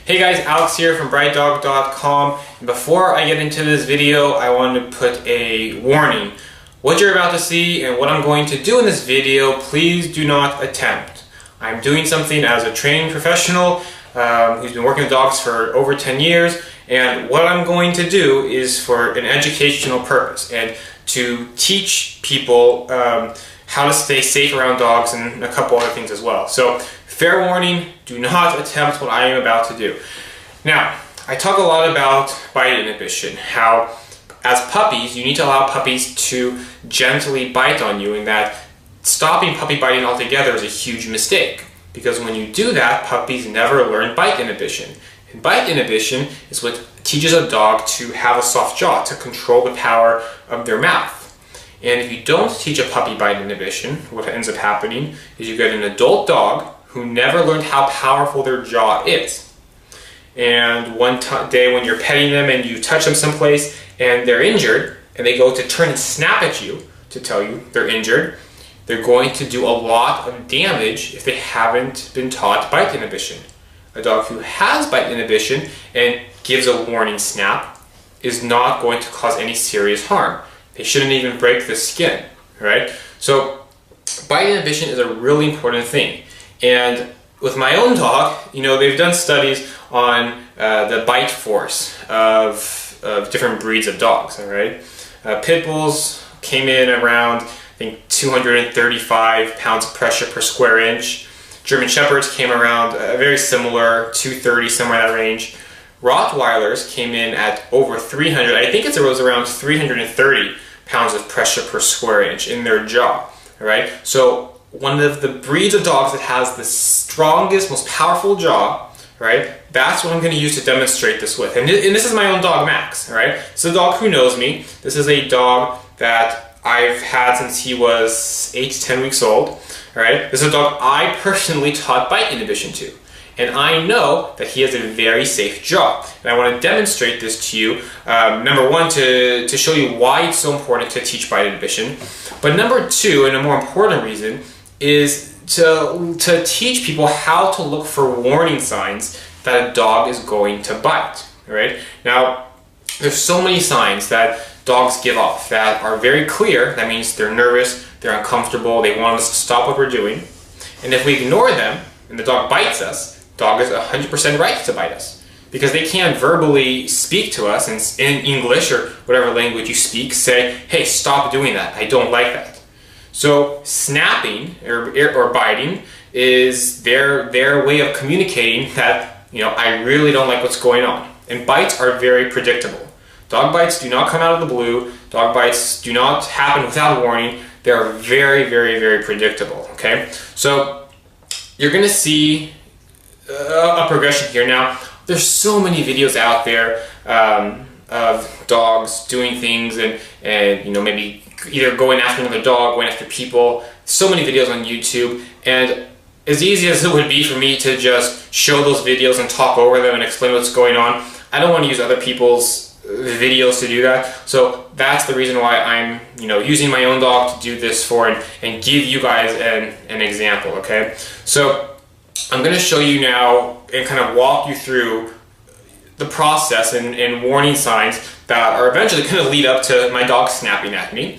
Hey guys, Alex here from brightdog.com, and before I get into this video, I want to put a warning. What you're about to see and what I'm going to do in this video, please do not attempt. I'm doing something as a training professional who's been working with dogs for over 10 years, and what I'm going to do is for an educational purpose and to teach people how to stay safe around dogs and a couple other things as well. So, fair warning, do not attempt what I am about to do. Now, I talk a lot about bite inhibition, how as puppies, you need to allow puppies to gently bite on you, and that stopping puppy biting altogether is a huge mistake. Because when you do that, puppies never learn bite inhibition. And bite inhibition is what teaches a dog to have a soft jaw, to control the power of their mouth. And if you don't teach a puppy bite inhibition, what ends up happening is you get an adult dog who never learned how powerful their jaw is. And one day when you're petting them and you touch them someplace and they're injured, and they go to turn and snap at you to tell you they're injured, they're going to do a lot of damage if they haven't been taught bite inhibition. A dog who has bite inhibition and gives a warning snap is not going to cause any serious harm. They shouldn't even break the skin, right? So bite inhibition is a really important thing. And with my own dog, they've done studies on the bite force of different breeds of dogs, all right? Pit bulls came in around, I think, 235 pounds of pressure per square inch. German Shepherds came around very similar, 230, somewhere in that range. Rottweilers came in at over 300, I think it was around 330 pounds of pressure per square inch in their jaw, all right? So one of the breeds of dogs that has the strongest, most powerful jaw, right? That's what I'm going to use to demonstrate this with. And this is my own dog, Max, all right? This is a dog who knows me. This is a dog that I've had since he was 8 to 10 weeks old, all right? This is a dog I personally taught bite inhibition to. And I know that he has a very safe jaw. And I want to demonstrate this to you, number one, to show you why it's so important to teach bite inhibition. But number two, and a more important reason, is to teach people how to look for warning signs that a dog is going to bite. Right? Now, there's so many signs that dogs give off that are very clear. That means they're nervous, they're uncomfortable, they want us to stop what we're doing. And if we ignore them and the dog bites us, dog is 100% right to bite us. Because they can't verbally speak to us in English or whatever language you speak, say, hey, stop doing that, I don't like that. So snapping or biting is their way of communicating that, I really don't like what's going on. And bites are very predictable. Dog bites do not come out of the blue. Dog bites do not happen without warning. They're very, very, very predictable, okay? So you're going to see a progression here. Now, there's so many videos out there of dogs doing things and maybe either going after another dog, going after people. So many videos on YouTube, and as easy as it would be for me to just show those videos and talk over them and explain what's going on, I don't want to use other people's videos to do that. So that's the reason why I'm using my own dog to do this for and give you guys an example, okay? So I'm going to show you now and kind of walk you through the process and warning signs that are eventually going to lead up to my dog snapping at me.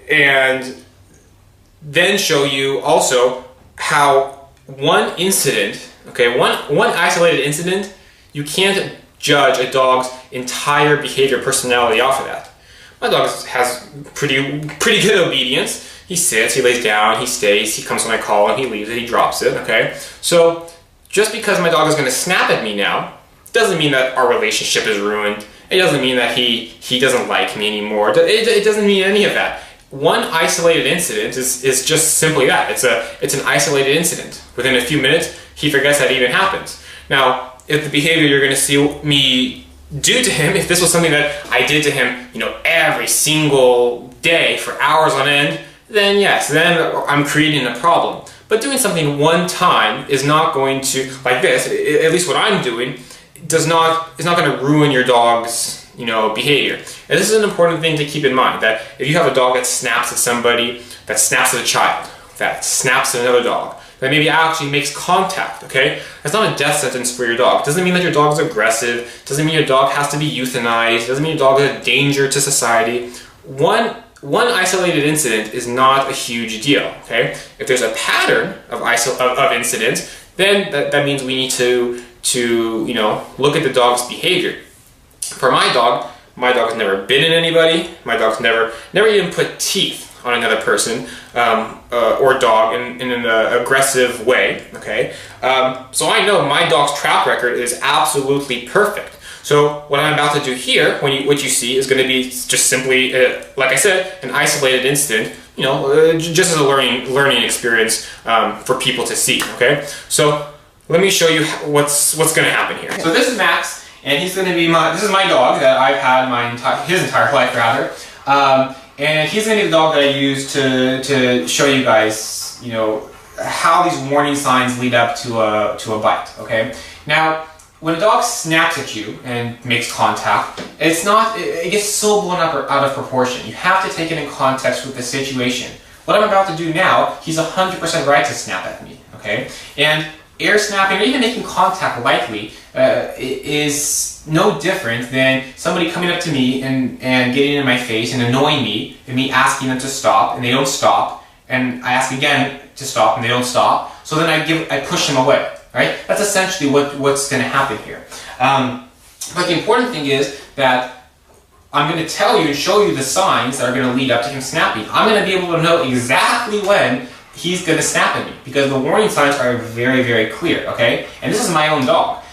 And then show you also how one incident, okay, one isolated incident, you can't judge a dog's entire behavior, personality off of that. My dog has pretty good obedience. He sits, he lays down, he stays, he comes when I call him, he leaves it, he drops it, okay? So just because my dog is going to snap at me now doesn't mean that our relationship is ruined. It doesn't mean that he doesn't like me anymore. It doesn't mean any of that. One isolated incident is just simply that. It's an isolated incident. Within a few minutes, he forgets that even happens. Now, if the behavior you're going to see me do to him, if this was something that I did to him, every single day for hours on end, then yes, then I'm creating a problem. But doing something one time is not going to, like this, at least what I'm doing, is not going to ruin your dog's behavior. And this is an important thing to keep in mind, that if you have a dog that snaps at somebody, that snaps at a child, that snaps at another dog, that maybe actually makes contact, okay? That's not a death sentence for your dog. It doesn't mean that your dog is aggressive. It doesn't mean your dog has to be euthanized. It doesn't mean your dog is a danger to society. One isolated incident is not a huge deal, okay? If there's a pattern of incidents, then that means we need to you know, look at the dog's behavior. For my dog has never bitten anybody. My dog's never even put teeth on another person or dog in an aggressive way, okay? So I know my dog's track record is absolutely perfect. So what I'm about to do here, what you see is going to be just simply, like I said, an isolated incident, you know, just as a learning experience for people to see, okay? So let me show you what's going to happen here. So this is Max, and he's going to be this is my dog that I've had his entire life, rather. And he's going to be the dog that I use to show you guys, you know, how these warning signs lead up to a bite, okay? Now, when a dog snaps at you and makes contact, it gets so blown up or out of proportion. You have to take it in context with the situation. What I'm about to do now, he's 100% right to snap at me, okay? And air snapping, or even making contact lightly, is no different than somebody coming up to me and getting in my face and annoying me, and me asking them to stop, and they don't stop, and I ask again to stop, and they don't stop, so then I push them away, right? That's essentially what's going to happen here. But the important thing is that I'm going to tell you and show you the signs that are going to lead up to him snapping. I'm going to be able to know exactly when he's going to snap at me, because the warning signs are very, very clear, okay? And this is my own dog.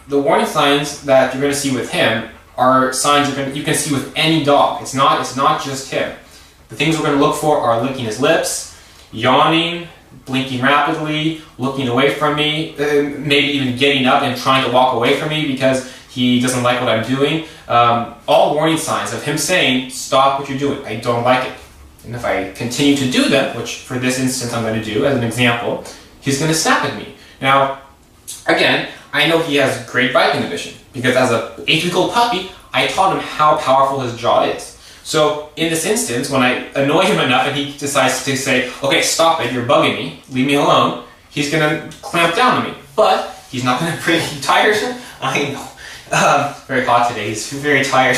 The warning signs that you're going to see with him are signs you can see with any dog. It's not just him. The things we're going to look for are licking his lips, yawning, blinking rapidly, looking away from me, maybe even getting up and trying to walk away from me because he doesn't like what I'm doing. All warning signs of him saying, stop what you're doing, I don't like it. And if I continue to do them, which for this instance I'm going to do as an example, he's going to snap at me. Now, again, I know he has great bite inhibition because as a 8-week-old puppy, I taught him how powerful his jaw is. So in this instance, when I annoy him enough and he decides to say, okay, stop it, you're bugging me, leave me alone, he's going to clamp down on me. But he's not going to break. He tired? I know. Very hot today, he's very tired.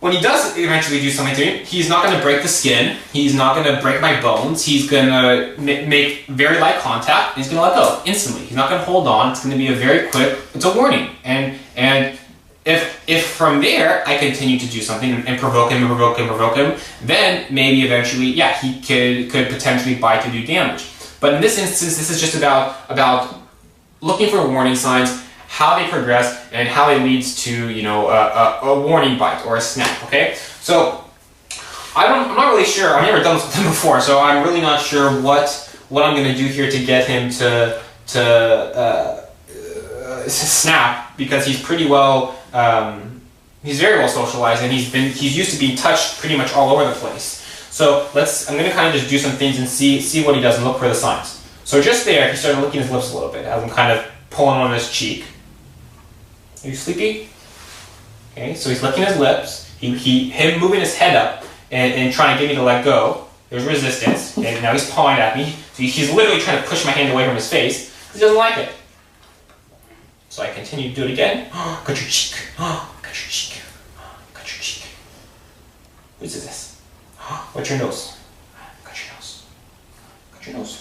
When he does eventually do something to me, he's not going to break the skin, he's not going to break my bones, he's going to make very light contact, and he's going to let go instantly. He's not going to hold on, it's going to be a very quick, it's a warning. And if from there I continue to do something and provoke him, then maybe eventually, yeah, he could potentially bite to do damage. But in this instance, this is just about looking for warning signs, how they progress, and how it leads to, you know, a warning bite or a snap, okay? So, I'm not really sure, I've never done this with him before, so I'm really not sure what I'm going to do here to get him to snap, because he's pretty well, he's very well socialized, and he's used to being touched pretty much all over the place. So, I'm going to kind of just do some things and see what he does and look for the signs. So just there, he started licking his lips a little bit, as I'm kind of pulling on his cheek. Are you sleepy? Okay, so he's licking his lips. Him moving his head up and trying to get me to let go. There's resistance. Okay, now he's pawing at me. So he's literally trying to push my hand away from his face because he doesn't like it. So I continue to do it again. Got your cheek. Got your cheek. Got your cheek. Whose is this? What's your nose? Got your nose. Got your nose.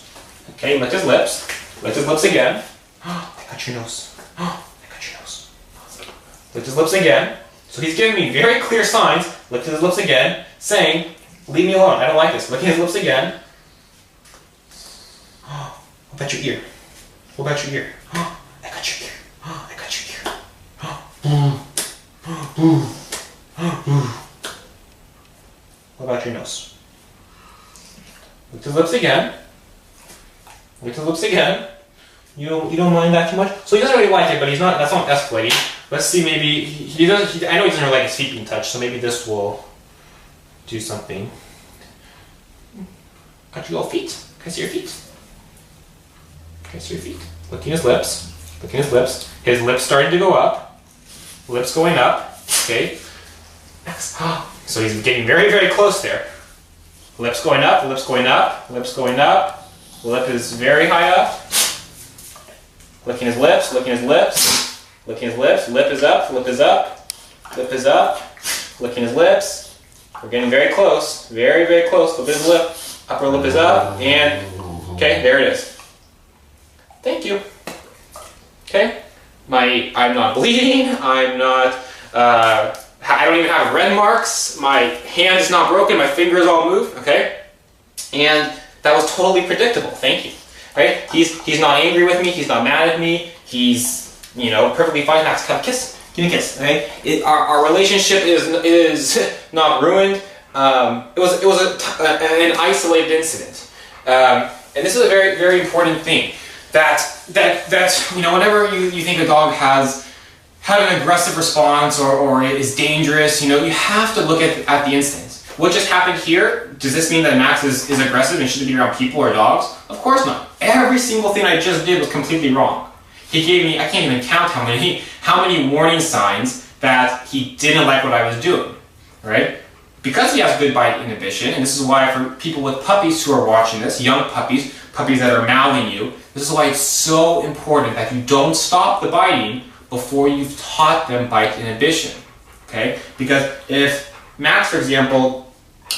Okay, lick his lips. Lick his lips again. I got your nose. Licked his lips again. So he's giving me very clear signs. Licked his lips again, saying, leave me alone, I don't like this. Licking his lips again. What about your ear? What about your ear? I got your ear. I got your ear. What about your nose? Licked his lips again. Licked his lips again. You don't mind that too much? So he doesn't really like it, but that's not escalating. Let's see, maybe, I know he doesn't really like his feet being touched, so maybe this will do something. Got your little feet. Can I see your feet? Can I see your feet? Licking his lips. Licking his lips. His lips starting to go up. Lips going up. Okay. Next. So he's getting very, very close there. Lips going up, lips going up, lips going up. Lip is very high up. Licking his lips, licking his lips, licking his lips. Lip is up, lip is up, lip is up. Licking his lips. We're getting very close, very, very close. Lip is lip, upper lip is up, and okay, there it is. Thank you. Okay, I'm not bleeding. I'm not. I don't even have red marks. My hand is not broken. My fingers all moved. Okay, and that was totally predictable. Thank you. Right? He's not angry with me. He's not mad at me. He's, you know, perfectly fine. Max, come kiss. Give me a kiss. Okay? Our relationship is not ruined. It was an isolated incident, and this is a very, very important thing. That you know, whenever you think a dog has had an aggressive response or is dangerous, you know, you have to look at the instance. What just happened here? Does this mean that Max is aggressive and shouldn't be around people or dogs? Of course not. Every single thing I just did was completely wrong. He gave me, I can't even count how many warning signs that he didn't like what I was doing, right? Because he has good bite inhibition, and this is why for people with puppies who are watching this, young puppies that are mouthing you, this is why it's so important that you don't stop the biting before you've taught them bite inhibition, okay? Because if Max, for example,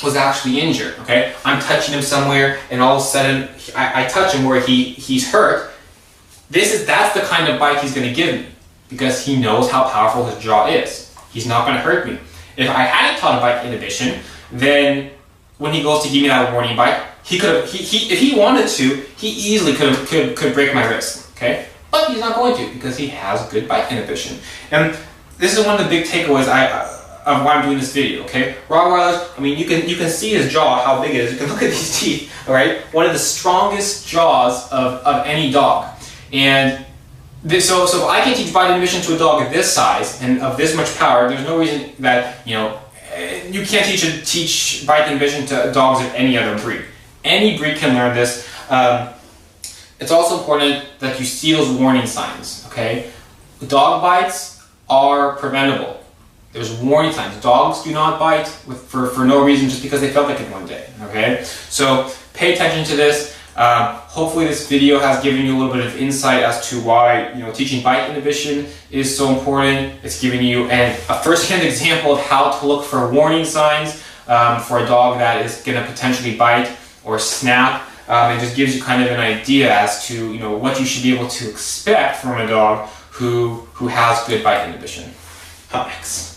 was actually injured, okay? I'm touching him somewhere, and all of a sudden, I touch him where he's hurt. That's the kind of bite he's going to give me, because he knows how powerful his jaw is. He's not going to hurt me. If I hadn't taught him bite inhibition, then when he goes to give me that warning bite, he could have, if he wanted to, he easily could break my wrist, okay? But he's not going to, because he has good bite inhibition. And this is one of the big takeaways of why I'm doing this video, okay? Rottweilers, I mean, you can see his jaw, how big it is. You can look at these teeth, all right? One of the strongest jaws of any dog. And so if I can teach bite inhibition to a dog of this size and of this much power, there's no reason that, you know, you can't teach bite inhibition to dogs of any other breed. Any breed can learn this. It's also important that you see those warning signs, okay? Dog bites are preventable. There's warning signs. Dogs do not bite for no reason, just because they felt like it one day, okay? So pay attention to this. Hopefully this video has given you a little bit of insight as to why, you know, teaching bite inhibition is so important. It's giving you a first-hand example of how to look for warning signs for a dog that is going to potentially bite or snap. It just gives you kind of an idea as to, you know, what you should be able to expect from a dog who has good bite inhibition. Max.